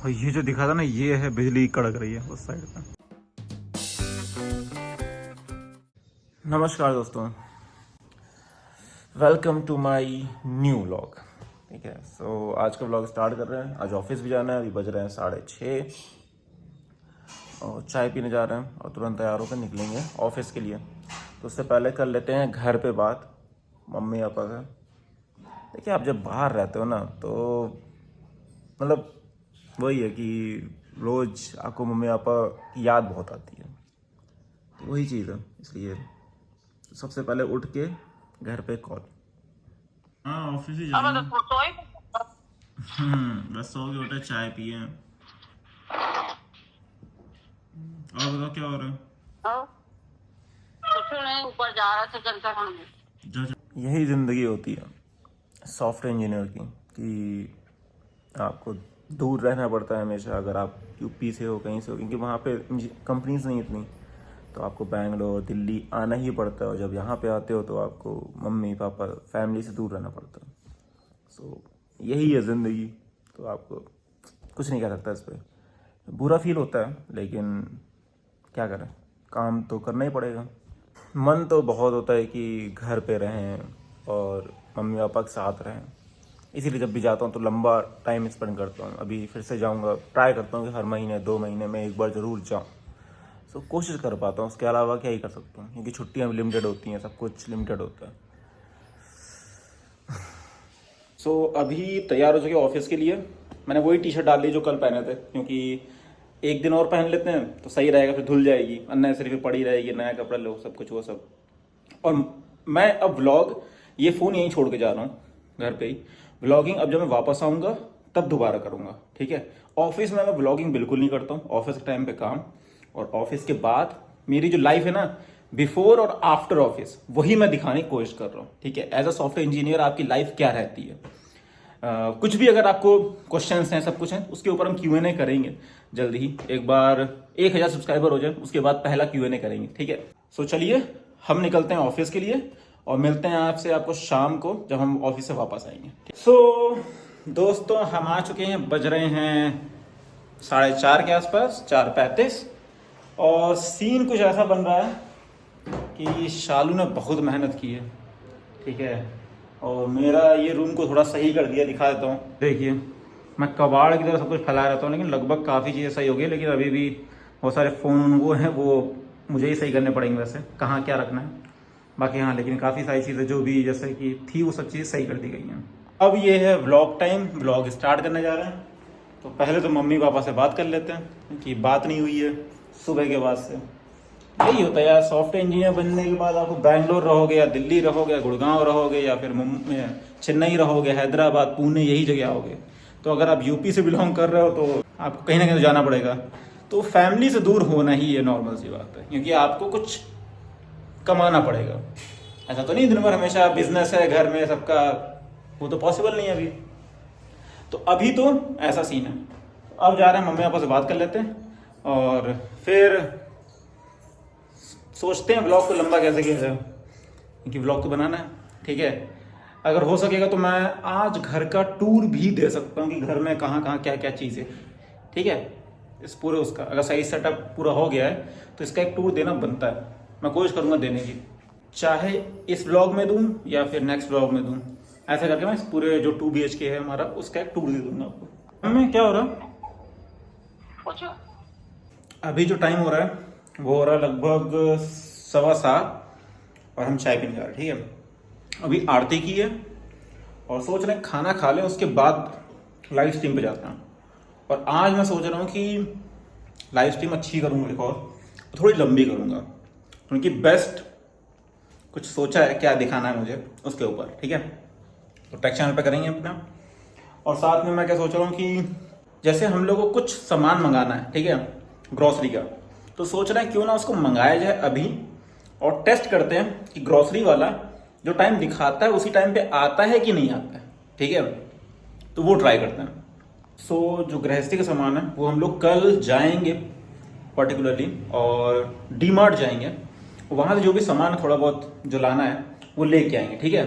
और ये जो दिखा था ना, ये है बिजली कड़क रही है उस साइड पे। नमस्कार दोस्तों, welcome to my new vlog. ठीक है, सो आज का व्लॉग स्टार्ट कर रहे हैं। आज ऑफिस भी जाना है, अभी बज रहे हैं 6:30 और चाय पीने जा रहे हैं और तुरंत तैयार होकर निकलेंगे ऑफिस के लिए। तो उससे पहले कर लेते हैं घर पे बात मम्मी पापा से। देखिए, आप जब बाहर रहते हो ना तो मतलब वही है कि रोज़ आपको मम्मी पापा की याद बहुत आती है, तो वही चीज़ है। इसलिए सबसे पहले उठ के घर पे कॉल। हाँ, ऑफिस ही जाएंगे। बस सो के उठे, चाय पिए। और बताओ क्या हो रहा है? कुछ नहीं, ऊपर जा रहा था जनता खाने। यही ज़िंदगी होती है सॉफ्टवेयर इंजीनियर की, कि आपको दूर रहना पड़ता है हमेशा। अगर आप यूपी से हो, कहीं से हो, क्योंकि वहाँ पे कंपनीज नहीं इतनी, तो आपको बैंगलोर दिल्ली आना ही पड़ता है। और जब यहाँ पे आते हो तो आपको मम्मी पापा फैमिली से दूर रहना पड़ता है। सो यही है ज़िंदगी। तो आपको कुछ नहीं कह सकता इस पर। बुरा फील होता है, लेकिन क्या करें, काम तो करना ही पड़ेगा। मन तो बहुत होता है कि घर पे रहें और मम्मी पापा के साथ रहें, इसीलिए जब भी जाता हूँ तो लंबा टाइम स्पेंड करता हूँ। अभी फिर से जाऊँगा, ट्राई करता हूँ कि हर महीने 2 महीने में एक बार ज़रूर जाऊँ। सो कोशिश कर पाता हूँ, उसके अलावा क्या ही कर सकता हूँ, क्योंकि छुट्टियाँ भी लिमिटेड होती हैं, सब कुछ लिमिटेड होता है। सो अभी तैयार हो चुके ऑफिस के लिए। मैंने वही टी शर्ट डाल ली जो कल पहने थे, क्योंकि एक दिन और पहन लेते हैं तो सही रहेगा, फिर धुल जाएगी, अननेसेसरी पड़ी रहेगी, नया कपड़ा लो, सब कुछ वो सब। और मैं अब व्लॉग, ये फ़ोन यहीं छोड़ के जा रहा हूँ घर पे ही। व्लॉगिंग अब जब मैं वापस आऊँगा तब दोबारा करूँगा, ठीक है। ऑफिस में मैं व्लॉगिंग बिल्कुल नहीं करता हूँ, ऑफिस के टाइम पे काम, और ऑफिस के बाद मेरी जो लाइफ है ना, बिफोर और आफ्टर ऑफिस, वही मैं दिखाने की कोशिश कर रहा हूँ, ठीक है। एज अ सॉफ्टवेयर इंजीनियर आपकी लाइफ क्या रहती है, कुछ भी अगर आपको क्वेश्चंस हैं, सब कुछ है, उसके ऊपर हम Q&A करेंगे जल्दी ही। एक बार 1000 सब्सक्राइबर हो जाए उसके बाद पहला Q&A करेंगे, ठीक है। सो चलिए हम निकलते हैं ऑफिस के लिए और मिलते हैं आपको शाम को जब हम ऑफिस से वापस आएंगे। सो दोस्तों, हम आ चुके हैं, बज रहे हैं 4:30 के आसपास, 4:35। और सीन कुछ ऐसा बन रहा है कि शालू ने बहुत मेहनत की है, ठीक है। और मेरा ये रूम को थोड़ा सही कर दिया, दिखा देता हूँ। देखिए, मैं कबाड़ की तरह सब कुछ फैला रहता हूँ, लेकिन लगभग काफ़ी चीज़ें सही हो गई। लेकिन अभी भी बहुत सारे फ़ोन वो हैं, वो मुझे ही सही करने पड़ेंगे वैसे, कहाँ क्या रखना है बाकी। हाँ, लेकिन काफ़ी सारी चीज़ें जो भी जैसे कि थी वो सब चीज़ें सही कर दी गई हैं। अब ये है व्लॉग टाइम, व्लॉग स्टार्ट करने जा रहे हैं। तो पहले तो मम्मी पापा से बात कर लेते हैं, क्योंकि बात नहीं हुई है सुबह के बाद से। यही होता है यार, सॉफ्टवेयर इंजीनियर बनने के बाद आपको बैंगलोर रहोगे या दिल्ली रहोगे या गुड़गांव रहोगे या फिर चेन्नई रहोगे, हैदराबाद, पुणे, यही जगह आओगे। तो अगर आप यूपी से बिलोंग कर रहे हो तो आपको कहीं ना कहीं तो जाना पड़ेगा। तो फैमिली से दूर होना ही ये नॉर्मल सी बात है, क्योंकि आपको कुछ कमाना पड़ेगा। ऐसा तो नहीं दिन भर हमेशा बिजनेस है घर में सबका, वो तो पॉसिबल नहीं है अभी। तो अभी तो ऐसा सीन है। अब जा रहे हैं, मम्मी पापा से बात कर लेते हैं और फिर सोचते हैं ब्लॉग को लंबा कैसे किया जाए, क्योंकि ब्लॉग तो बनाना है, ठीक है। अगर हो सकेगा तो मैं आज घर का टूर भी दे सकता हूँ कि घर में कहाँ कहाँ क्या क्या चीज़ें, ठीक है। इस पूरे उसका अगर सही सेटअप पूरा हो गया है तो इसका एक टूर देना बनता है। मैं कोशिश करूँगा देने की, चाहे इस ब्लॉग में दूँ या फिर नेक्स्ट ब्लॉग में दूँ। ऐसा करके मैं इस पूरे जो 2 BHK है हमारा, उसका एक टूर दे दूँगा आपको। मैं क्या हो रहा है अभी जो टाइम हो रहा है वो हो रहा है लगभग 7:15 और हम चाय पीने जा रहे हैं, ठीक है। अभी आरती की है और सोच रहे हैं खाना खा लें, उसके बाद लाइव स्ट्रीम पे जाते हैं। और आज मैं सोच रहा हूँ कि लाइव स्ट्रीम अच्छी करूँगा, एक और थोड़ी लंबी करूँगा, क्योंकि बेस्ट कुछ सोचा है क्या दिखाना है मुझे उसके ऊपर, ठीक है। तो टेक चैनल पे करेंगे अपना। और साथ में मैं क्या सोच रहा हूँ कि जैसे हम लोग को कुछ सामान मंगाना है, ठीक है, ग्रॉसरी का, तो सोच रहे हैं क्यों ना उसको मंगाया जाए अभी और टेस्ट करते हैं कि ग्रॉसरी वाला जो टाइम दिखाता है उसी टाइम पे आता है कि नहीं आता है, ठीक है। तो वो ट्राई करते हैं। सो जो गृहस्थी का सामान है वो हम लोग कल जाएंगे पर्टिकुलरली, और डीमार्ट जाएंगे, वहाँ से जो भी सामान थोड़ा बहुत जो लाना है वो लेके आएंगे, ठीक है।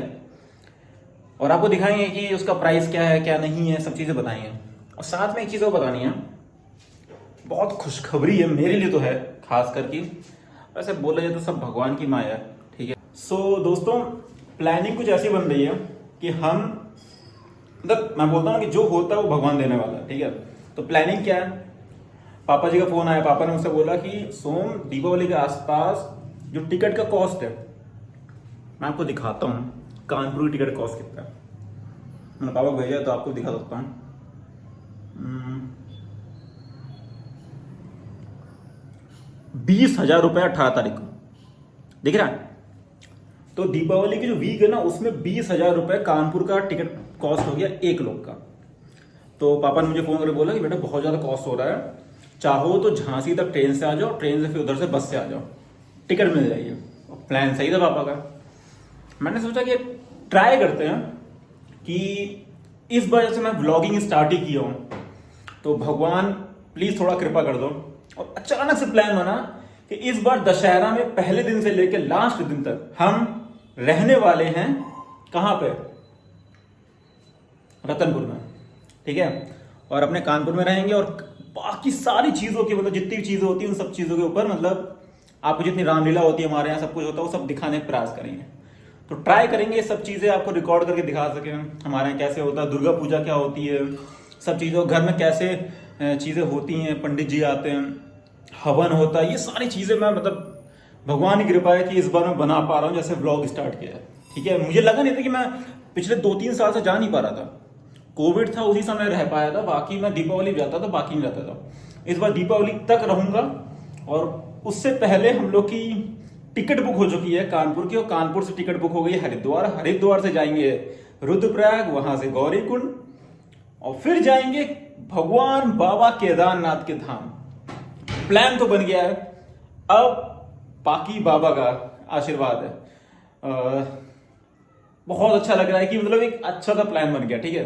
और आपको दिखाएंगे कि उसका प्राइस क्या है क्या नहीं है, सब चीज़ें बताएंगे। और साथ में एक चीज़ और बतानी है, बहुत खुशखबरी है मेरे लिए तो है, खास करके वैसे बोला जाए तो सब भगवान की माया है, ठीक है। सो दोस्तों, प्लानिंग कुछ ऐसी बन रही है कि हम, मतलब मैं बोलता हूँ कि जो होता है वो भगवान देने वाला है, ठीक है। तो प्लानिंग क्या है, पापा जी का फोन आया, पापा ने मुझसे बोला कि सोम, दीपावली के आसपास जो टिकट का कॉस्ट है, मैं आपको दिखाता हूँ कानपुर की टिकट कॉस्ट कितना है। मैंने पापा को भेजा तो आपको दिखा सकता हूँ। 20,000 रुपये 18 तारीख को, दिख रहा है। तो दीपावली की जो वीक है ना, उसमें 20,000 रुपये कानपुर का टिकट कॉस्ट हो गया एक लोग का। तो पापा ने मुझे फोन करके बोला कि बेटा बहुत ज्यादा कॉस्ट हो रहा है, चाहो तो झांसी तक ट्रेन से आ जाओ, ट्रेन से फिर उधर से बस से आ जाओ, टिकट मिल जाएगी। प्लान सही था पापा का। मैंने सोचा कि ट्राई करते हैं कि इस बार जैसे मैं व्लॉगिंग स्टार्ट ही किया हूँ, तो भगवान प्लीज थोड़ा कृपा कर दो। और अचानक से प्लान बना कि इस बार दशहरा में पहले दिन से लेकर लास्ट दिन तक हम रहने वाले हैं कहां पे, रतनपुर में, ठीक है। और अपने कानपुर में रहेंगे और बाकी सारी चीजों की, मतलब जितनी भी चीजें होती है उन सब चीजों के ऊपर, मतलब आपको जितनी रामलीला होती है हमारे यहाँ सब कुछ होता है वो सब दिखाने का प्रयास करेंगे। तो ट्राई करेंगे सब चीजें आपको रिकॉर्ड करके दिखा सकें, हमारे यहाँ कैसे होता है, दुर्गा पूजा क्या होती है, सब चीजों, घर में कैसे चीजें होती हैं, पंडित जी आते हैं, हवन होता है, ये सारी चीजें मैं, मतलब भगवान की कृपा है कि इस बार मैं बना पा रहा हूँ जैसे व्लॉग स्टार्ट किया है, ठीक है। मुझे लगा नहीं था कि मैं पिछले 2-3 साल से जा नहीं पा रहा था, कोविड था उसी समय रह पाया था, बाकी मैं दीपावली जाता था, बाकी नहीं जाता था। इस बार दीपावली तक रहूंगा। और उससे पहले हम लोग की टिकट बुक हो चुकी है कानपुर की, और कानपुर से टिकट बुक हो गई है हरिद्वार, हरिद्वार से जाएंगे रुद्रप्रयाग, वहां से गौरीकुंड, और फिर जाएंगे भगवान बाबा केदारनाथ के धाम। प्लान तो बन गया है, अब बाकी बाबा का आशीर्वाद है। बहुत अच्छा लग रहा है कि मतलब एक अच्छा सा प्लान बन गया, ठीक है,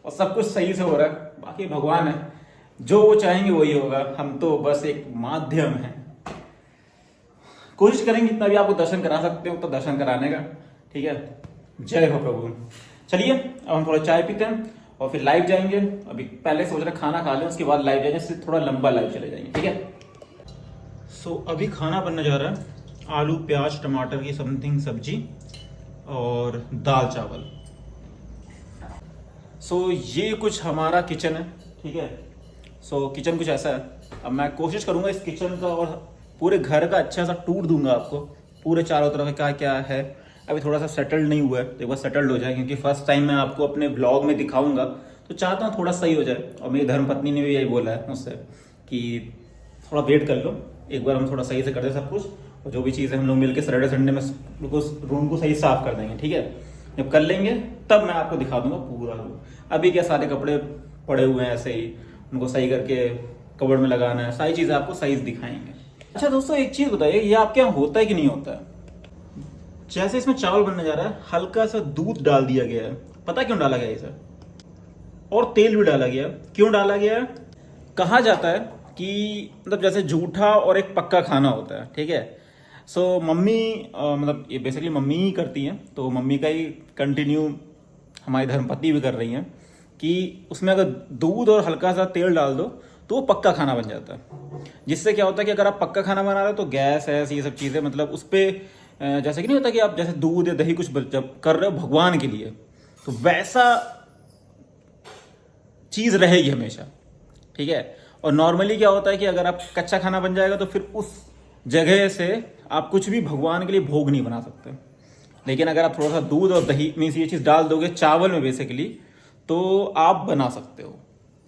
और सब कुछ सही से हो रहा है। बाकी भगवान है, जो वो चाहेंगे वही होगा, हम तो बस एक माध्यम है। कोशिश करेंगे जितना भी आपको दर्शन करा सकते हो तो दर्शन कराने का, ठीक है। जय हो प्रभु। चलिए अब हम थोड़ा चाय पीते हैं और फिर लाइव जाएंगे। अभी पहले सोच रहे खाना खा लें, उसके बाद लाइव जाएंगे, इससे थोड़ा लंबा लाइव चले जाएंगे, ठीक है। सो अभी खाना बनने जा रहा है, आलू प्याज टमाटर की समथिंग सब्जी और दाल चावल। सो ये कुछ हमारा किचन है, ठीक है। सो किचन कुछ ऐसा है। अब मैं कोशिश करूंगा इस किचन का और पूरे घर का अच्छा सा टूर दूंगा आपको, पूरे चारों तरफ क्या क्या है। अभी थोड़ा सा सेटल्ड नहीं हुआ है, तो एक बार सेटल्ड हो जाए, क्योंकि फर्स्ट टाइम मैं आपको अपने ब्लॉग में दिखाऊंगा, तो चाहता हूँ थोड़ा सही हो जाए। और मेरी धर्मपत्नी ने भी यही बोला है मुझसे कि थोड़ा वेट कर लो, एक बार हम थोड़ा सही से कर दे सब कुछ, और जो भी चीज़ें हम लोग मिलकर सैटरडे संडे में रूम को सही साफ कर देंगे, ठीक है। जब कर लेंगे तब मैं आपको दिखा दूंगा पूरा रूम। अभी क्या सारे कपड़े पड़े हुए हैं ऐसे ही, उनको सही करके कबर्ड में लगाना है, सारी चीज़ें आपको सही से दिखाएंगे। अच्छा दोस्तों, एक चीज़ बताइए, ये आपके यहाँ होता है कि नहीं होता है? जैसे इसमें चावल बनने जा रहा है, हल्का सा दूध डाल दिया गया है। पता क्यों डाला गया है इसे? और तेल भी डाला गया है। क्यों डाला गया है? कहा जाता है कि मतलब जैसे झूठा और एक पक्का खाना होता है, ठीक है। सो मम्मी मतलब ये बेसिकली मम्मी ही करती हैं, तो मम्मी का ही कंटिन्यू हमारी धर्मपत्नी भी कर रही हैं कि उसमें अगर दूध और हल्का सा तेल डाल दो तो वो पक्का खाना बन जाता है। जिससे क्या होता है कि अगर आप पक्का खाना बना रहे हो तो गैस है, ये सब चीज़ें, मतलब उस पर जैसे कि नहीं होता कि आप जैसे दूध या दही कुछ जब कर रहे हो भगवान के लिए, तो वैसा चीज़ रहेगी हमेशा, ठीक है। और नॉर्मली क्या होता है कि अगर आप कच्चा खाना बन जाएगा तो फिर उस जगह से आप कुछ भी भगवान के लिए भोग नहीं बना सकते। लेकिन अगर आप थोड़ा सा दूध और दही मीन्स ये चीज़ डाल दोगे चावल में बेसिकली, तो आप बना सकते हो।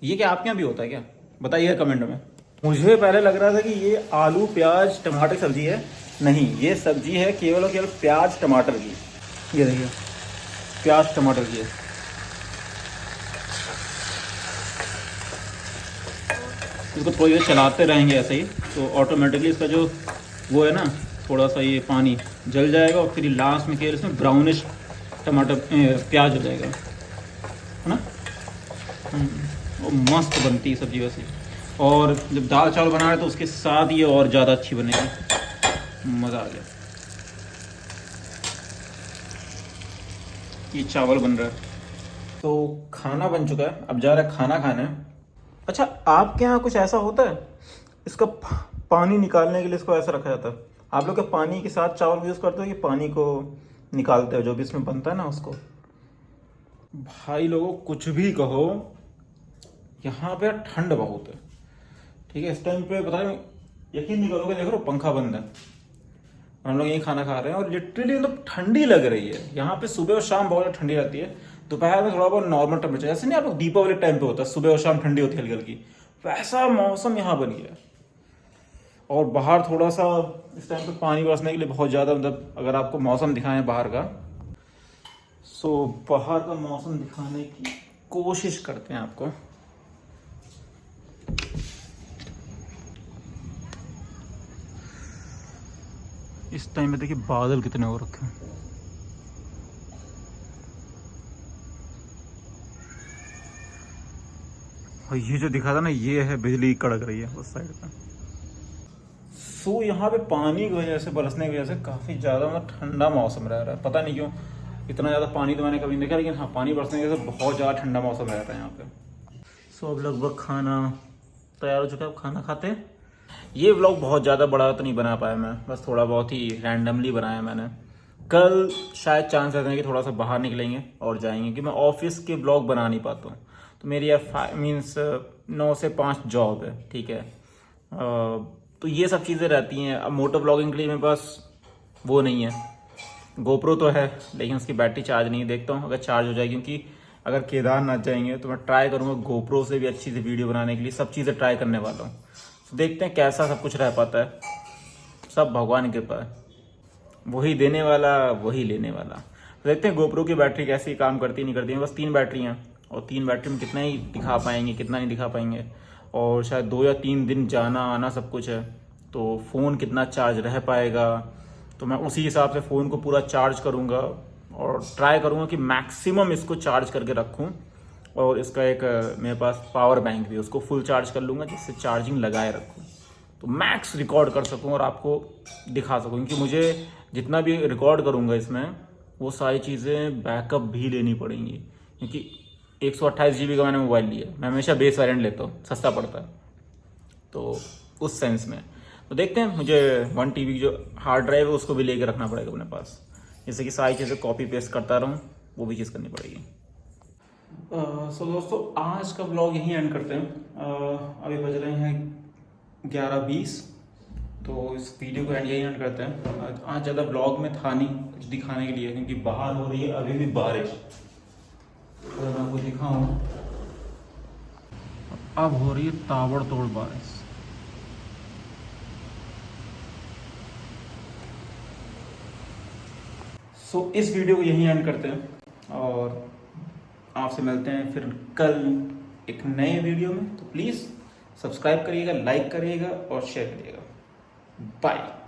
ये क्या आपके यहाँ भी होता है क्या? बताइए कमेंट में। मुझे पहले लग रहा था कि ये आलू प्याज टमाटर सब्जी है, नहीं, ये सब्जी है केवल और केवल प्याज टमाटर की। ये देखिए प्याज टमाटर की है। इसको थोड़ी देर चलाते रहेंगे ऐसे ही, तो ऑटोमेटिकली इसका जो वो है ना, थोड़ा सा ये पानी जल जाएगा और फिर लास्ट में केवल इसमें ब्राउनिश टमाटर प्याज हो जाएगा, है ना। और मस्त बनती है सब्जी वैसे। और जब दाल चावल बना रहे तो उसके साथ ये और ज़्यादा अच्छी बनेगी, मज़ा आ गया। ये चावल बन रहा है, तो खाना बन चुका है, अब जा रहा है खाना खाने। अच्छा, आपके यहाँ कुछ ऐसा होता है इसका पानी निकालने के लिए इसको ऐसा रखा जाता है? आप लोग क्या पानी के साथ चावल यूज़ करते हो कि पानी को निकालते हो जो भी इसमें बनता है ना उसको? भाई लोगों, कुछ भी कहो, यहाँ पे ठंड बहुत है। ठीक है, इस टाइम पे पता नहीं, यकीन नहीं करोगे, देख रहे हो पंखा बंद है, हम लोग यही खाना खा रहे हैं और लिटरली मतलब ठंडी लग रही है। यहाँ पे सुबह और शाम बहुत ज़्यादा ठंडी रहती है, दोपहर में थोड़ा बहुत नॉर्मल टेम्परेचर, जैसे नहीं आप लोग दीपावली टाइम पे होता है सुबह और शाम ठंडी होती है हल्की हल्की, वैसा मौसम यहाँ बन गया है। और बाहर थोड़ा सा इस टाइम पे पानी बरसने के लिए बहुत ज़्यादा, मतलब अगर आपको मौसम दिखाएं बाहर का, सो बाहर का मौसम दिखाने की कोशिश करते हैं आपको। इस टाइम में देखिए बादल कितने हो रखे हैं। और ये जो दिखा था ना, ये है बिजली कड़क रही है उस साइड पे। सो यहाँ पे पानी की वजह से, बरसने की वजह से काफ़ी ज़्यादा मतलब ठंडा मौसम रह रहा है। पता नहीं क्यों, इतना ज़्यादा पानी तो मैंने कभी नहीं देखा, लेकिन हाँ पानी बरसने की वजह से बहुत ज़्यादा ठंडा मौसम रहता है यहाँ पे। सो अब लगभग खाना तैयार हो चुका है, अब खाना खाते हैं। ये व्लॉग बहुत ज़्यादा बड़ा तो नहीं बना पाया मैं, बस थोड़ा बहुत ही रैंडमली बनाया मैंने। कल शायद चांस रहते हैं कि थोड़ा सा बाहर निकलेंगे और जाएंगे, कि मैं ऑफिस के व्लॉग बना नहीं पाता हूँ। तो मेरी यार मीन्स 9 से 5 जॉब है, ठीक है। तो ये सब चीज़ें रहती हैं। अब मोटो व्लॉगिंग के लिए मेरे पास वो नहीं है, गोप्रो तो है लेकिन उसकी बैटरी चार्ज नहीं है। देखता हूँ अगर चार्ज हो जाए, क्योंकि अगर केदारनाथ जाएंगे तो मैं ट्राई करूँगा गोप्रो से भी अच्छी सी वीडियो बनाने के लिए, सब चीज़ें ट्राई करने वाला हूँ। तो देखते हैं कैसा सब कुछ रह पाता है, सब भगवान की कृपा है, वही देने वाला वही लेने वाला। तो देखते हैं गोप्रो की बैटरी कैसी काम करती नहीं करती है। बस 3 बैटरी हैं और 3 बैटरी में कितना ही दिखा पाएंगे कितना नहीं दिखा पाएंगे, और शायद 2 या 3 दिन जाना आना सब कुछ है, तो फ़ोन कितना चार्ज रह पाएगा। तो मैं उसी हिसाब से फ़ोन को पूरा चार्ज करूँगा और ट्राई करूँगा कि मैक्सिमम इसको चार्ज करके रखूँ। और इसका एक मेरे पास पावर बैंक भी, उसको फुल चार्ज कर लूँगा जिससे चार्जिंग लगाए रखूँ, तो मैक्स रिकॉर्ड कर सकूँ और आपको दिखा सकूँ। क्योंकि मुझे जितना भी रिकॉर्ड करूँगा इसमें, वो सारी चीज़ें बैकअप भी लेनी पड़ेंगी, क्योंकि 128 GB का मैंने मोबाइल लिया है। मैं हमेशा बेस वेरिएंट लेता हूँ, सस्ता पड़ता है, तो उस सेंस में तो देखते हैं। मुझे 1 TB की जो हार्ड ड्राइव है उसको भी लेके रखना पड़ेगा अपने पास, जैसे कि सारी चीज़ें कॉपी पेस्ट करता रहूँ, वो भी चीज़ करनी पड़ेगी। सो दोस्तों, आज का ब्लॉग यहीं एंड करते हैं। अभी बज रहे हैं 11:20, तो इस वीडियो को यहीं एंड करते हैं। आज ज़्यादा ब्लॉग में था नहीं कुछ दिखाने के लिए, क्योंकि बाहर हो रही है अभी भी बारिश। तो मैं आपको दिखाऊँ, अब हो रही है ताबड़तोड़ बारिश। सो इस वीडियो को यहीं एंड करते हैं और आपसे मिलते हैं फिर कल एक नए वीडियो में। तो प्लीज़ सब्सक्राइब करिएगा, लाइक करिएगा और शेयर करिएगा। बाय।